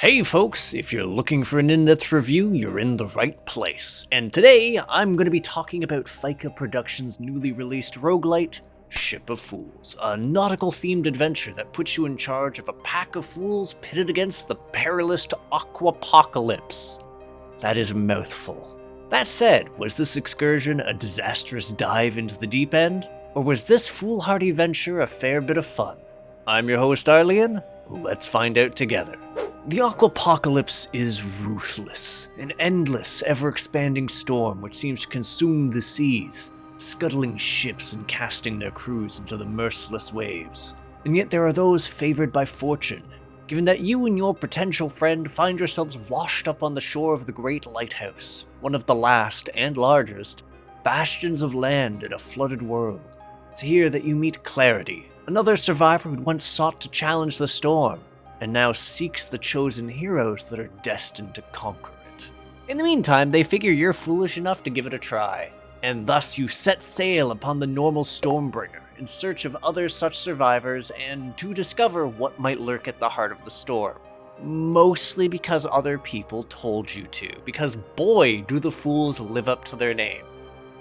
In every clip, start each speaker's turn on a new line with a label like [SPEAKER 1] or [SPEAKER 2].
[SPEAKER 1] Hey folks, if you're looking for an in-depth review, you're in the right place. And today, I'm going to be talking about Fika Productions' newly released roguelite, Ship of Fools, a nautical-themed adventure that puts you in charge of a pack of fools pitted against the perilous aquapocalypse. That is a mouthful. That said, was this excursion a disastrous dive into the deep end? Or was this foolhardy venture a fair bit of fun? I'm your host Arlyeon, let's find out together. The aquapocalypse is ruthless, an endless, ever-expanding storm which seems to consume the seas, scuttling ships and casting their crews into the merciless waves. And yet there are those favored by fortune, given that you and your potential friend find yourselves washed up on the shore of the Great Lighthouse, one of the last and largest bastions of land in a flooded world. It's here that you meet Clarity, another survivor who once sought to challenge the storm, and now seeks the chosen heroes that are destined to conquer it. In the meantime, they figure you're foolish enough to give it a try, and thus you set sail upon the normal Stormbringer in search of other such survivors and to discover what might lurk at the heart of the storm. Mostly because other people told you to, because boy do the fools live up to their name.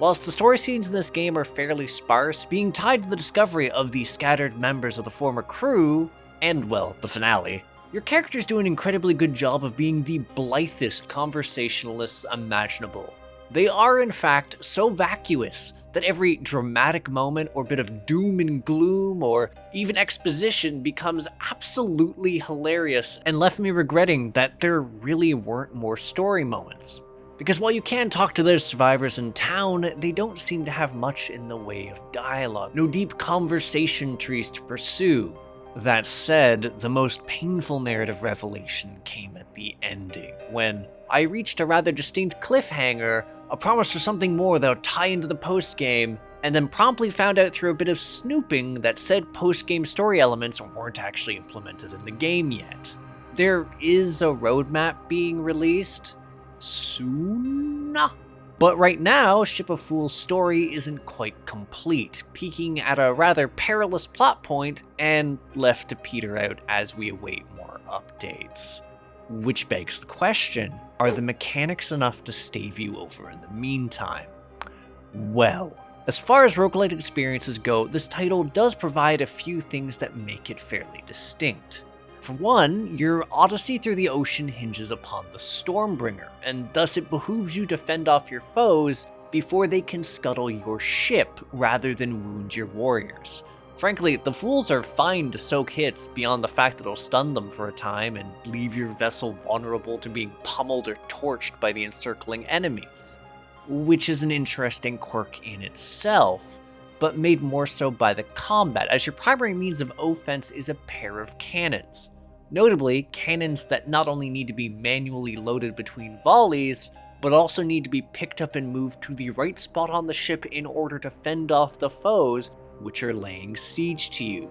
[SPEAKER 1] Whilst the story scenes in this game are fairly sparse, being tied to the discovery of the scattered members of the former crew, and, well, the finale, your characters do an incredibly good job of being the blithest conversationalists imaginable. They are, in fact, so vacuous that every dramatic moment or bit of doom and gloom or even exposition becomes absolutely hilarious and left me regretting that there really weren't more story moments. Because while you can talk to those survivors in town, they don't seem to have much in the way of dialogue, no deep conversation trees to pursue. That said, the most painful narrative revelation came at the ending, when I reached a rather distinct cliffhanger, a promise for something more that would tie into the post-game, and then promptly found out through a bit of snooping that said post-game story elements weren't actually implemented in the game yet. There is a roadmap being released soon? But right now, Ship of Fools' story isn't quite complete, peaking at a rather perilous plot point and left to peter out as we await more updates. Which begs the question, are the mechanics enough to stave you over in the meantime? Well, as far as roguelite experiences go, this title does provide a few things that make it fairly distinct. For one, your odyssey through the ocean hinges upon the Stormbringer, and thus it behooves you to fend off your foes before they can scuttle your ship rather than wound your warriors. Frankly, the fools are fine to soak hits beyond the fact that it'll stun them for a time and leave your vessel vulnerable to being pummeled or torched by the encircling enemies, which is an interesting quirk in itself, but made more so by the combat, as your primary means of offense is a pair of cannons. Notably, cannons that not only need to be manually loaded between volleys, but also need to be picked up and moved to the right spot on the ship in order to fend off the foes which are laying siege to you.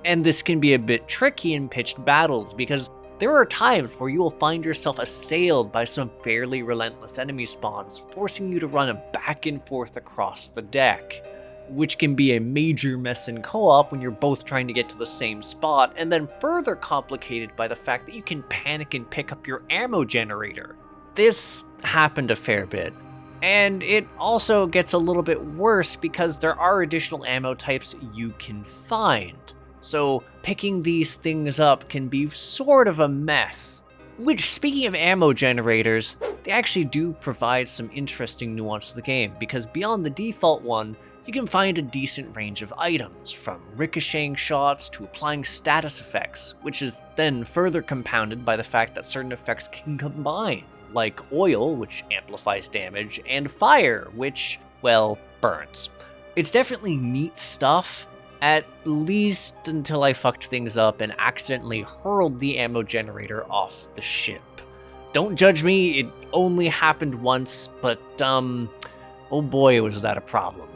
[SPEAKER 1] And this can be a bit tricky in pitched battles, because there are times where you will find yourself assailed by some fairly relentless enemy spawns, forcing you to run back and forth across the deck, which can be a major mess in co-op when you're both trying to get to the same spot, and then further complicated by the fact that you can panic and pick up your ammo generator. This happened a fair bit, and it also gets a little bit worse because there are additional ammo types you can find, so picking these things up can be sort of a mess. Which, speaking of ammo generators, they actually do provide some interesting nuance to the game, because beyond the default one, you can find a decent range of items, from ricocheting shots to applying status effects, which is then further compounded by the fact that certain effects can combine, like oil, which amplifies damage, and fire, which, well, burns. It's definitely neat stuff, at least until I fucked things up and accidentally hurled the ammo generator off the ship. Don't judge me, it only happened once, but oh boy was that a problem.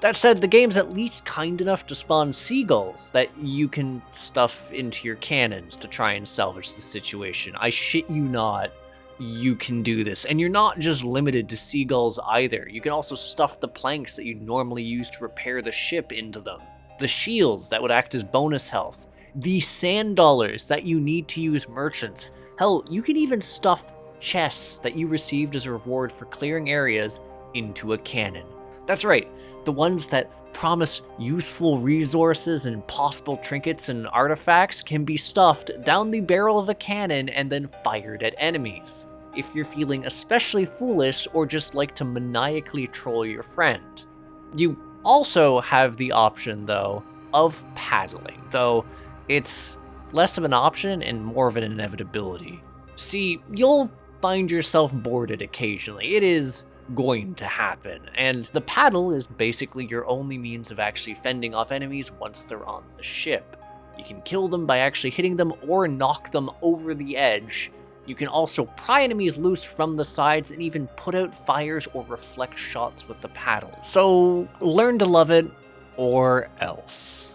[SPEAKER 1] That said, the game's at least kind enough to spawn seagulls that you can stuff into your cannons to try and salvage the situation. I shit you not, you can do this. And you're not just limited to seagulls either. You can also stuff the planks that you'd normally use to repair the ship into them, the shields that would act as bonus health, the sand dollars that you need to use merchants, Hell, you can even stuff chests that you received as a reward for clearing areas into a cannon. That's right, the ones that promise useful resources and possible trinkets and artifacts can be stuffed down the barrel of a cannon and then fired at enemies, if you're feeling especially foolish or just like to maniacally troll your friend. You also have the option, though, of paddling, though it's less of an option and more of an inevitability. See, you'll find yourself boarded occasionally. It is going to happen, and the paddle is basically your only means of actually fending off enemies once they're on the ship. You can kill them by actually hitting them or knock them over the edge. You can also pry enemies loose from the sides and even put out fires or reflect shots with the paddle. So learn to love it, or else.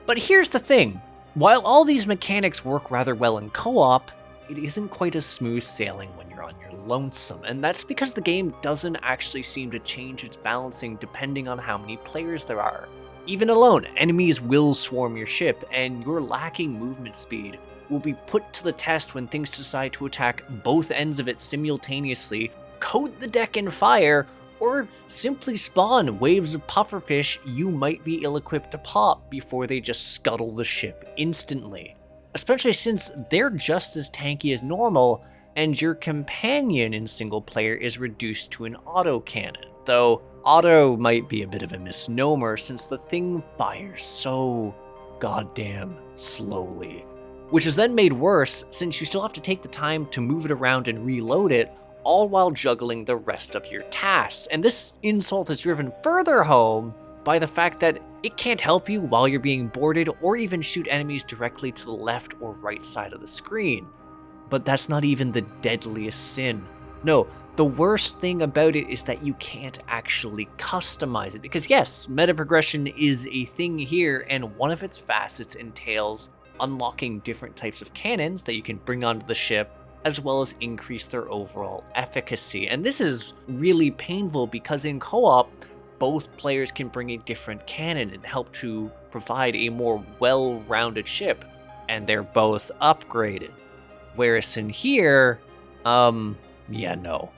[SPEAKER 1] But here's the thing, while all these mechanics work rather well in co-op, it isn't quite as smooth sailing when you're on your lonesome, and that's because the game doesn't actually seem to change its balancing depending on how many players there are. Even alone, enemies will swarm your ship, and your lacking movement speed will be put to the test when things decide to attack both ends of it simultaneously, coat the deck in fire, or simply spawn waves of pufferfish you might be ill-equipped to pop before they just scuttle the ship instantly. Especially since they're just as tanky as normal, and your companion in single player is reduced to an autocannon, though auto might be a bit of a misnomer since the thing fires so goddamn slowly. Which is then made worse since you still have to take the time to move it around and reload it, all while juggling the rest of your tasks. And this insult is driven further home by the fact that it can't help you while you're being boarded or even shoot enemies directly to the left or right side of the screen. But that's not even the deadliest sin. No, the worst thing about it is that you can't actually customize it, because yes, meta progression is a thing here, and one of its facets entails unlocking different types of cannons that you can bring onto the ship, as well as increase their overall efficacy. And this is really painful because in co-op, both players can bring a different cannon and help to provide a more well-rounded ship, and they're both upgraded. Whereas in here, yeah, no.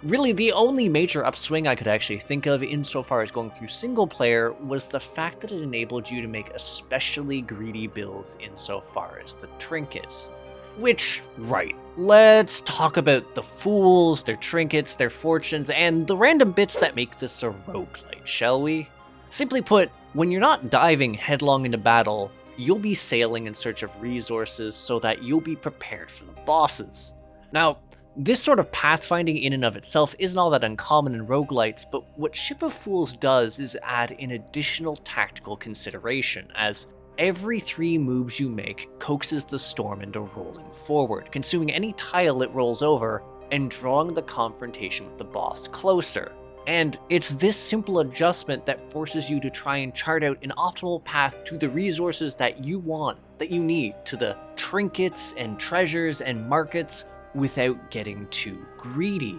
[SPEAKER 1] Really, the only major upswing I could actually think of insofar as going through single player was the fact that it enabled you to make especially greedy builds insofar as the trinkets. Which, right, let's talk about the fools, their trinkets, their fortunes, and the random bits that make this a roguelite, shall we? Simply put, when you're not diving headlong into battle, you'll be sailing in search of resources so that you'll be prepared for the bosses. Now, this sort of pathfinding in and of itself isn't all that uncommon in roguelites, but what Ship of Fools does is add an additional tactical consideration, as every 3 moves you make coaxes the storm into rolling forward, consuming any tile it rolls over, and drawing the confrontation with the boss closer. And it's this simple adjustment that forces you to try and chart out an optimal path to the resources that you want, that you need, to the trinkets and treasures and markets, without getting too greedy.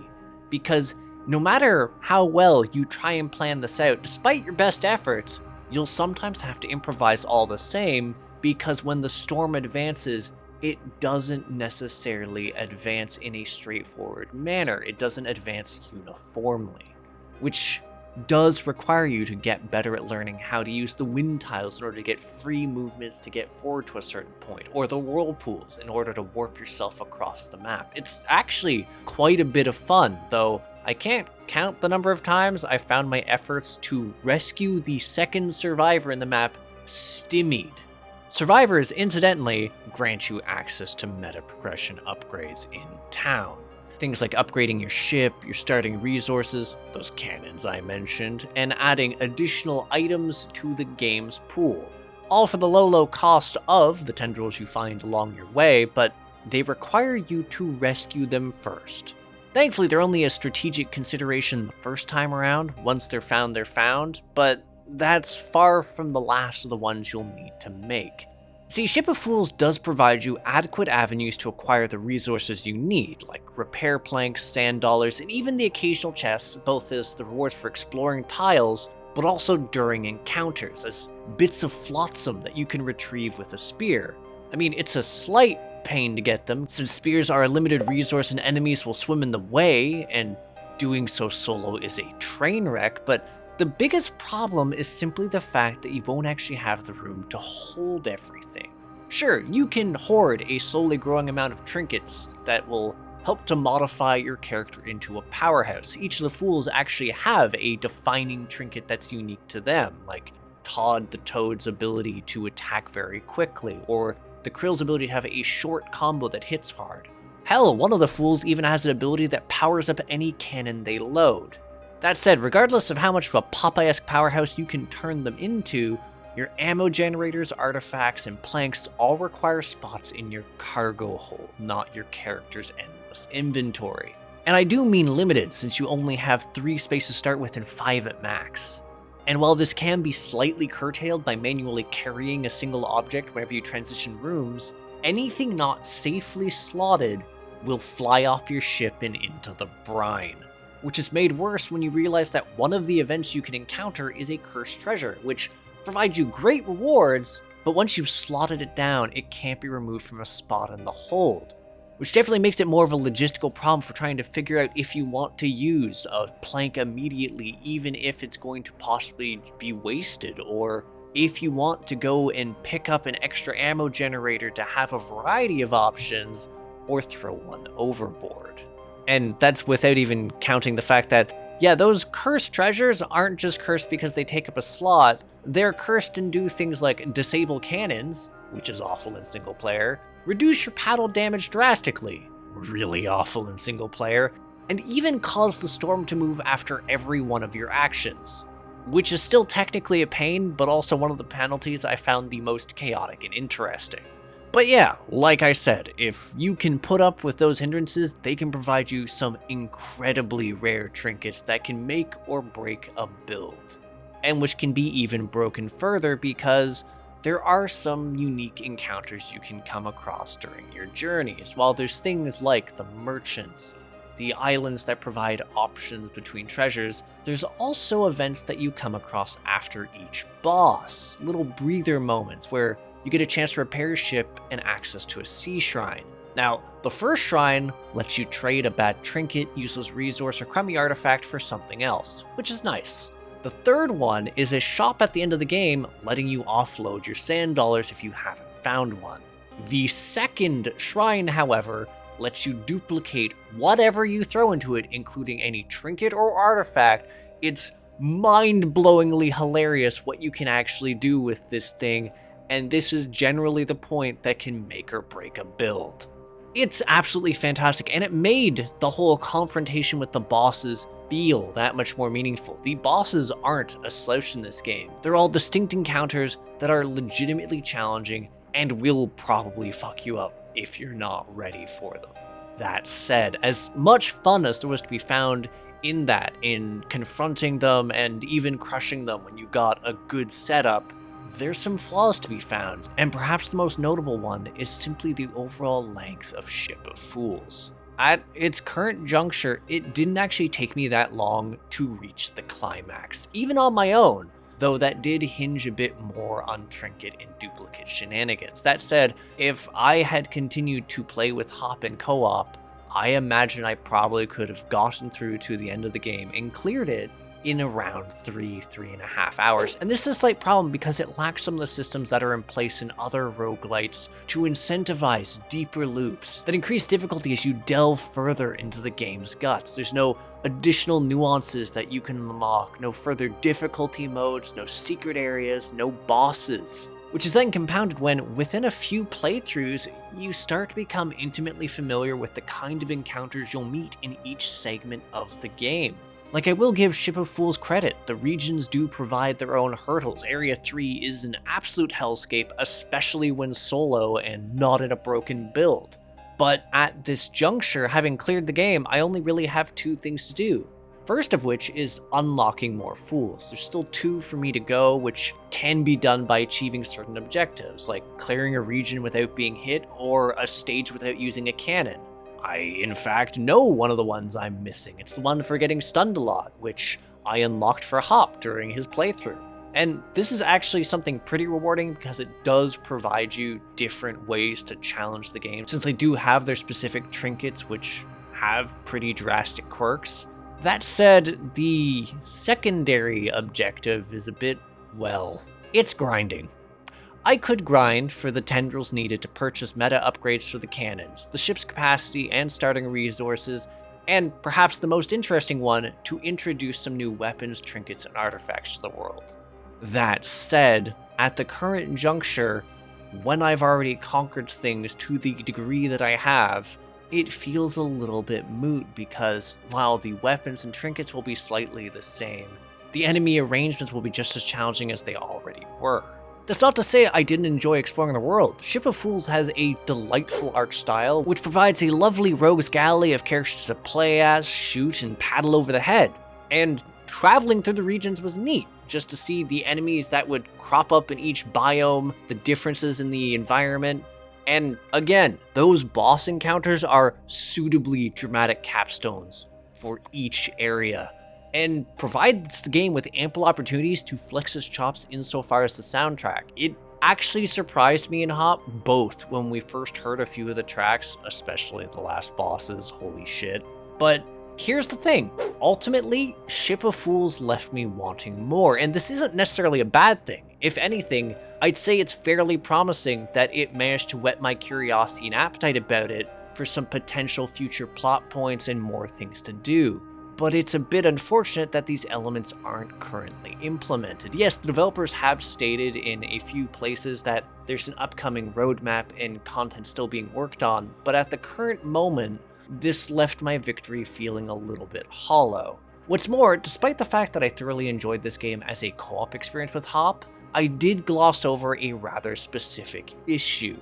[SPEAKER 1] Because no matter how well you try and plan this out, despite your best efforts, you'll sometimes have to improvise all the same, because when the storm advances, it doesn't necessarily advance in a straightforward manner. It doesn't advance uniformly, which does require you to get better at learning how to use the wind tiles in order to get free movements to get forward to a certain point, or the whirlpools in order to warp yourself across the map. It's actually quite a bit of fun, though I can't count the number of times I found my efforts to rescue the second survivor in the map stymied. Survivors, incidentally, grant you access to meta progression upgrades in town. Things like upgrading your ship, your starting resources, those cannons I mentioned, and adding additional items to the game's pool. All for the low cost of the tendrils you find along your way, but they require you to rescue them first. Thankfully, they're only a strategic consideration the first time around. Once they're found, but that's far from the last of the ones you'll need to make. See, Ship of Fools does provide you adequate avenues to acquire the resources you need, like repair planks, sand dollars, and even the occasional chests, both as the rewards for exploring tiles, but also during encounters, as bits of flotsam that you can retrieve with a spear. I mean, it's a slight pain to get them, since spears are a limited resource and enemies will swim in the way, and doing so solo is a train wreck, but the biggest problem is simply the fact that you won't actually have the room to hold everything. Sure, you can hoard a slowly growing amount of trinkets that will help to modify your character into a powerhouse. Each of the fools actually have a defining trinket that's unique to them, like Todd the Toad's ability to attack very quickly, or the Krill's ability to have a short combo that hits hard. Hell, one of the fools even has an ability that powers up any cannon they load. That said, regardless of how much of a Popeye-esque powerhouse you can turn them into, your ammo generators, artifacts, and planks all require spots in your cargo hold, not your character's endless inventory. And I do mean limited, since you only have 3 spaces to start with and 5 at max. And while this can be slightly curtailed by manually carrying a single object whenever you transition rooms, anything not safely slotted will fly off your ship and into the brine. Which is made worse when you realize that one of the events you can encounter is a cursed treasure, which provides you great rewards, but once you've slotted it down, it can't be removed from a spot in the hold. Which definitely makes it more of a logistical problem for trying to figure out if you want to use a plank immediately, even if it's going to possibly be wasted, or if you want to go and pick up an extra ammo generator to have a variety of options, or throw one overboard. And that's without even counting the fact that, yeah, those cursed treasures aren't just cursed because they take up a slot, they're cursed and do things like disable cannons, which is awful in single player, reduce your paddle damage drastically, really awful in single player, and even cause the storm to move after every one of your actions, which is still technically a pain, but also one of the penalties I found the most chaotic and interesting. But yeah, like I said, if you can put up with those hindrances, they can provide you some incredibly rare trinkets that can make or break a build, and which can be even broken further because there are some unique encounters you can come across during your journeys. While there's things like the merchants, the islands that provide options between treasures, there's also events that you come across after each boss, little breather moments where you get a chance to repair your ship and access to a sea shrine. Now, the first shrine lets you trade a bad trinket, useless resource, or crummy artifact for something else, which is nice. The third one is a shop at the end of the game letting you offload your sand dollars if you haven't found one. The second shrine, however, lets you duplicate whatever you throw into it, including any trinket or artifact. It's mind-blowingly hilarious what you can actually do with this thing, and this is generally the point that can make or break a build. It's absolutely fantastic, and it made the whole confrontation with the bosses feel that much more meaningful. The bosses aren't a slouch in this game. They're all distinct encounters that are legitimately challenging and will probably fuck you up if you're not ready for them. That said, as much fun as there was to be found in confronting them and even crushing them when you got a good setup, there's some flaws to be found, and perhaps the most notable one is simply the overall length of Ship of Fools. At its current juncture, it didn't actually take me that long to reach the climax, even on my own, though that did hinge a bit more on trinket and duplicate shenanigans. That said, if I had continued to play with Hop and co-op, I imagine I probably could have gotten through to the end of the game and cleared it in around 3.5 hours. And this is a slight problem because it lacks some of the systems that are in place in other roguelites to incentivize deeper loops that increase difficulty as you delve further into the game's guts. There's no additional nuances that you can unlock, no further difficulty modes, no secret areas, no bosses. Which is then compounded when, within a few playthroughs, you start to become intimately familiar with the kind of encounters you'll meet in each segment of the game. Like, I will give Ship of Fools credit, the regions do provide their own hurdles. Area 3 is an absolute hellscape, especially when solo and not in a broken build. But at this juncture, having cleared the game, I only really have 2 things to do. First of which is unlocking more fools. There's still 2 for me to go, which can be done by achieving certain objectives, like clearing a region without being hit or a stage without using a cannon. I, in fact, know one of the ones I'm missing. It's the one for getting stunned a lot, which I unlocked for Hop during his playthrough. And this is actually something pretty rewarding because it does provide you different ways to challenge the game, since they do have their specific trinkets which have pretty drastic quirks. That said, the secondary objective is a bit, well, it's grinding. I could grind for the tendrils needed to purchase meta upgrades for the cannons, the ship's capacity and starting resources, and perhaps the most interesting one, to introduce some new weapons, trinkets, and artifacts to the world. That said, at the current juncture, when I've already conquered things to the degree that I have, it feels a little bit moot because while the weapons and trinkets will be slightly the same, the enemy arrangements will be just as challenging as they already were. That's not to say I didn't enjoy exploring the world. Ship of Fools has a delightful art style, which provides a lovely rogues gallery of characters to play as, shoot, and paddle over the head. And traveling through the regions was neat, just to see the enemies that would crop up in each biome, the differences in the environment. And again, those boss encounters are suitably dramatic capstones for each area, and provides the game with ample opportunities to flex its chops insofar as the soundtrack. It actually surprised me in Hop, both when we first heard a few of the tracks, especially the last bosses, holy shit. But here's the thing, ultimately, Ship of Fools left me wanting more, and this isn't necessarily a bad thing. If anything, I'd say it's fairly promising that it managed to whet my curiosity and appetite about it for some potential future plot points and more things to do. But it's a bit unfortunate that these elements aren't currently implemented. Yes, the developers have stated in a few places that there's an upcoming roadmap and content still being worked on, but at the current moment, this left my victory feeling a little bit hollow. What's more, despite the fact that I thoroughly enjoyed this game as a co-op experience with Hop, I did gloss over a rather specific issue.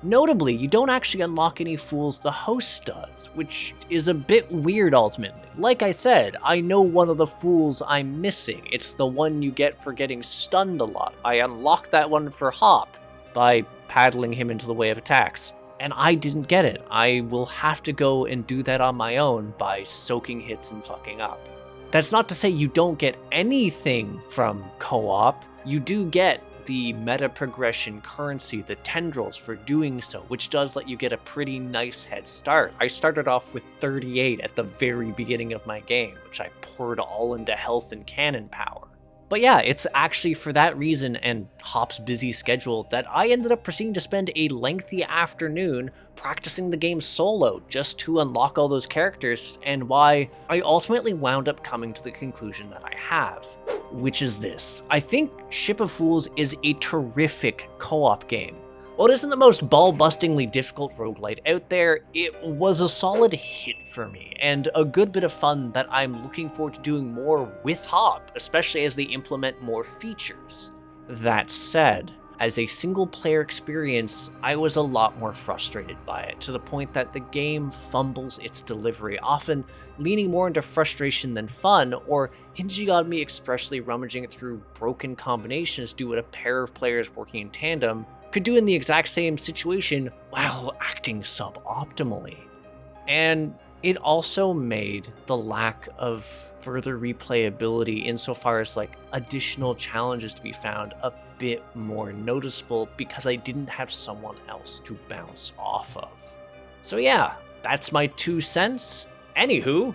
[SPEAKER 1] Notably, you don't actually unlock any fools the host does, which is a bit weird ultimately. Like I said, I know one of the fools I'm missing. It's the one you get for getting stunned a lot. I unlocked that one for Hop by paddling him into the way of attacks, and I didn't get it. I will have to go and do that on my own by soaking hits and fucking up. That's not to say you don't get anything from co-op. You do get the meta progression currency, the tendrils, for doing so, which does let you get a pretty nice head start. I started off with 38 at the very beginning of my game, which I poured all into health and cannon power. But yeah, it's actually for that reason and Hop's busy schedule that I ended up proceeding to spend a lengthy afternoon practicing the game solo just to unlock all those characters, and why I ultimately wound up coming to the conclusion that I have, which is this. I think Ship of Fools is a terrific co-op game. While it isn't the most ball-bustingly difficult roguelite out there, it was a solid hit for me, and a good bit of fun that I'm looking forward to doing more with Hop, especially as they implement more features. That said, as a single-player experience, I was a lot more frustrated by it, to the point that the game fumbles its delivery, often leaning more into frustration than fun, or hinging on me expressly rummaging through broken combinations to do what a pair of players working in tandem could do in the exact same situation while acting suboptimally. And it also made the lack of further replayability insofar as like additional challenges to be found a bit more noticeable, because I didn't have someone else to bounce off of. So yeah, that's my 2 cents. Anywho,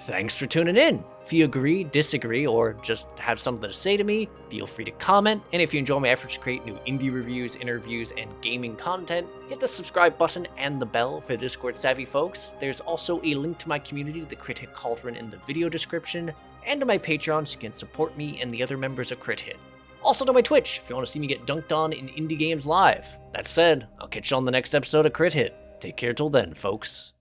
[SPEAKER 1] thanks for tuning in. If you agree, disagree, or just have something to say to me, feel free to comment. And if you enjoy my efforts to create new indie reviews, interviews, and gaming content, hit the subscribe button and the bell for the Discord savvy folks. There's also a link to my community, the Crit Hit Cauldron, in the video description, and to my Patreon so you can support me and the other members of Crit Hit. Also to my Twitch if you want to see me get dunked on in indie games live. That said, I'll catch you on the next episode of Crit Hit. Take care till then, folks.